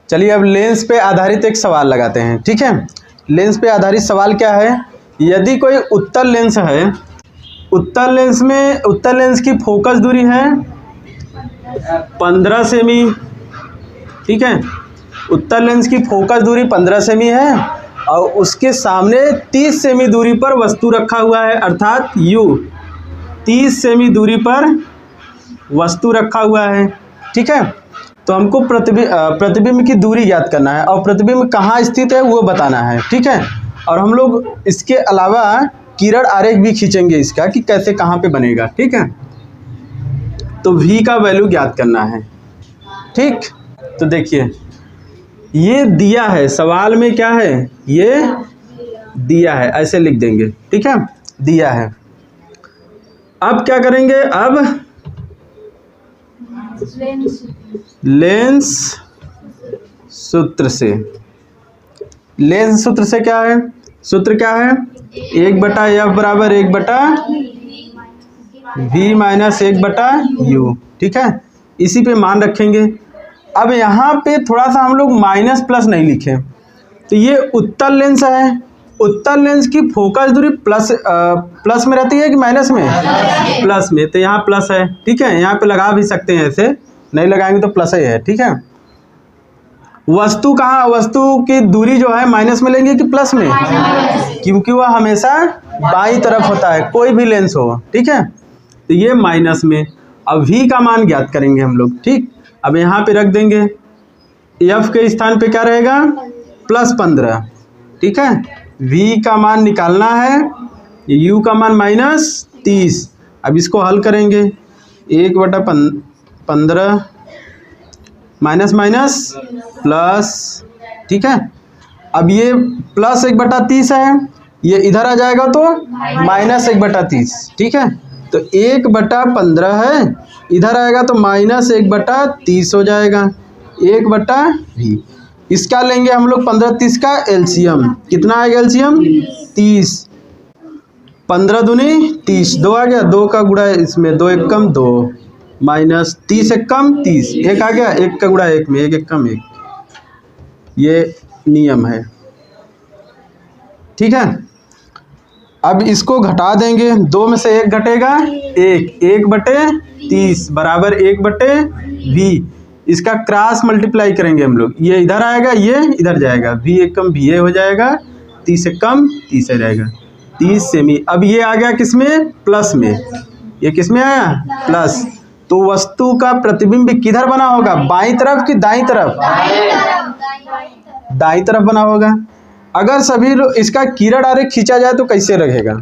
चलिए अब लेंस पे आधारित एक सवाल लगाते हैं, ठीक है। लेंस पे आधारित सवाल क्या है, यदि कोई उत्तल लेंस है, उत्तल लेंस की फोकस दूरी है 15 सेमी, ठीक है। उत्तल लेंस की फोकस दूरी 15 सेमी है और उसके सामने 30 सेमी दूरी पर वस्तु रखा हुआ है, अर्थात U 30 सेमी दूरी पर वस्तु रखा हुआ है, ठीक है। तो हमको प्रतिबिंब की दूरी ज्ञात करना है और प्रतिबिंब कहाँ स्थित है वो बताना है, ठीक है। और हम लोग इसके अलावा किरण आरेख भी खींचेंगे इसका कि कैसे कहाँ पे बनेगा, ठीक है। तो V का वैल्यू ज्ञात करना है, ठीक। तो देखिए ये दिया है, सवाल में क्या है, ये दिया है, ऐसे लिख देंगे, ठीक है, दिया है। अब क्या करेंगे, अब लेंस सूत्र से, लेंस सूत्र से क्या है, सूत्र क्या है, 1/f बराबर 1/v माइनस 1/u, ठीक है। इसी पे मान रखेंगे। अब यहाँ पे थोड़ा सा हम लोग माइनस प्लस नहीं लिखे, तो ये उत्तल लेंस है, उत्तल लेंस की फोकस दूरी प्लस में रहती है कि माइनस में, प्लस में, तो यहाँ प्लस है, ठीक है। यहाँ पे लगा भी सकते हैं, ऐसे नहीं लगाएंगे तो प्लस ही है, ठीक है। वस्तु कहाँ, वस्तु की दूरी जो है माइनस में लेंगे कि प्लस में, क्योंकि वह हमेशा बाईं तरफ होता है, कोई भी लेंस हो, ठीक है। तो ये माइनस में। अब V का मान ज्ञात करेंगे हम लोग, ठीक। अब यहाँ पे रख देंगे, F के स्थान पे क्या रहेगा, +15, ठीक है। V का मान निकालना है, U का मान -30। अब इसको हल करेंगे, 1/15 माइनस माइनस प्लस, ठीक है। अब ये प्लस 1/30 है, ये इधर आ जाएगा तो -1/30, ठीक है। तो 1/15 है, इधर आएगा तो -1/30 हो जाएगा, 1/v। इसका लेंगे हम लोग 15-30 का एलसीएम, कितना आएगा एलसीएम, 30, 15 दूनी 30, 2 आ गया, 2 का गुणा इसमें, 2 1 कम 2, माइनस 30 1 कम 30, 1 आ गया, 1 का गुणा 1 में, 1 1 कम 1, ये नियम है, ठीक है। अब इसको घटा देंगे, 2 में से 1 घटेगा, 1/30 बराबर 1/v। इसका क्रॉस मल्टीप्लाई करेंगे हम लोग, ये इधर आएगा, ये इधर जाएगा, v 1 कम va हो जाएगा, 30 1 कम 30 आ जाएगा, 30 सेमी। अब ये आ गया किसमें, प्लस में, ये किसमें आया, प्लस। तो वस्तु का प्रतिबिंब किधर बना होगा, बाईं तरफ कि दाईं तरफ, दाईं तरफ बना होगा। अगर सभी लोग इसका किरण आरेख खींचा जाए तो कैसे रहेगा,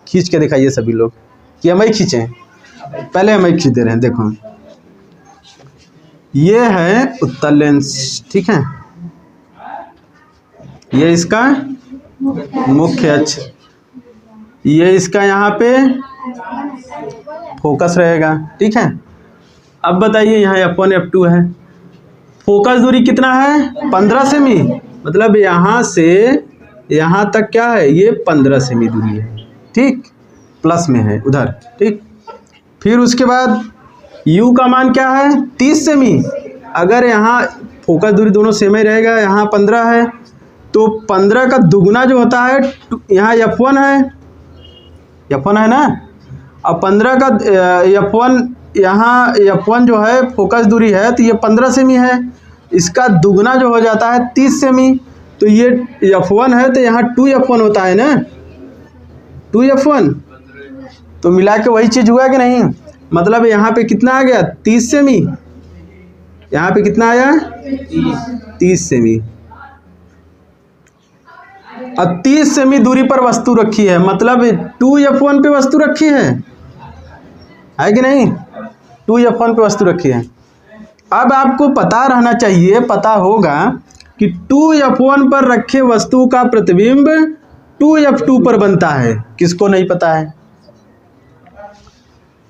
खींच के दिखाइए सभी लोग, कि हम ही खींचें, पहले हम ही खींच दे रहे हैं। देखो ये है उत्तल लेंस, ठीक है, ये इसका मुख्य अक्ष, ये इसका यहाँ पे फोकस रहेगा, ठीक है। अब बताइए यहाँ F1 F2 है, फोकस दूरी कितना है, 15 सेमी, मतलब यहाँ से यहाँ तक क्या है, ये 15 सेमी दूरी है, ठीक, प्लस में है उधर, ठीक। फिर उसके बाद U का मान क्या है, 30 सेमी। अगर यहाँ फोकस दूरी दोनों सेम ही रहेगा, यहाँ 15 है, तो 15 का दुगुना जो होता है, यहाँ F1 है ना, अब 15 का F1, यहाँ F1 जो है फोकस दूरी है, तो ये 15 सेमी है, इसका दुगना जो हो जाता है 30 सेमी, तो ये F1 है, तो यहाँ 2F1 होता है ना, 2F1, तो मिला के वही चीज़ हुआ कि नहीं, मतलब यहाँ पे कितना आ गया, 30 सेमी, यहाँ पे कितना आया, 30 सेमी। अब 30 सेमी दूरी पर वस्तु रखी है, मतलब 2F1 पे वस्तु रखी है कि नहीं, 2F1 पे वस्तु रखी है। अब आपको पता रहना चाहिए, पता होगा कि 2F1 पर रखे वस्तु का प्रतिबिंब 2F2 पर बनता है, किसको नहीं पता है,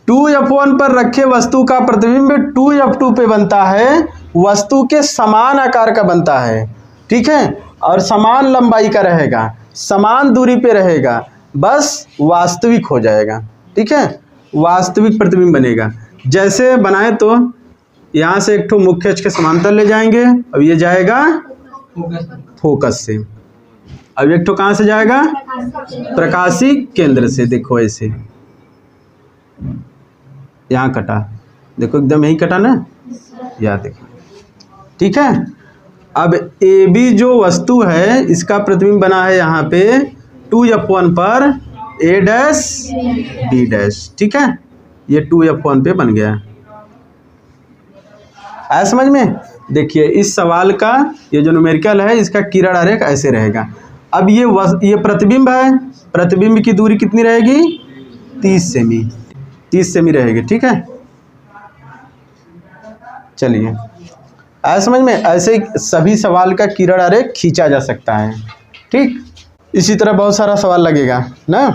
2F1 पर रखे वस्तु का प्रतिबिंब 2F2 पे बनता है, वस्तु के समान आकार का बनता है, ठीक है, और समान लंबाई का रहेगा, समान दूरी पे रहेगा, बस वास्तविक हो जाएगा, ठीक है, वास्तविक प्रतिबिंब बनेगा। जैसे बनाए तो यहाँ से एक ठो मुख्य अक्ष के समांतर ले जाएंगे, अब ये जाएगा फोकस से। अब एक ठो कहाँ से जाएगा? प्रकाशी केंद्र से। देखो ऐसे यहाँ कटा, देखो एकदम यही कटा ना, याद देखो, ठीक है। अब ए बी जो वस्तु है इसका प्रतिबिंब बना है यहाँ पे 2f1 पर a डैश b डैश, ठीक है। ये 2f1 पे बन गया। आया समझ में? देखिए इस सवाल का ये जो न्यूमेरिकल है इसका किरण आरेख ऐसे रहेगा। अब ये प्रतिबिंब है, प्रतिबिंब की दूरी कितनी रहेगी? 30 सेमी, 30 सेमी रहेगी, ठीक है। चलिए आया समझ में? ऐसे सभी सवाल का किरण आरेख खींचा जा सकता है, ठीक। इसी तरह बहुत सारा सवाल लगेगा ना।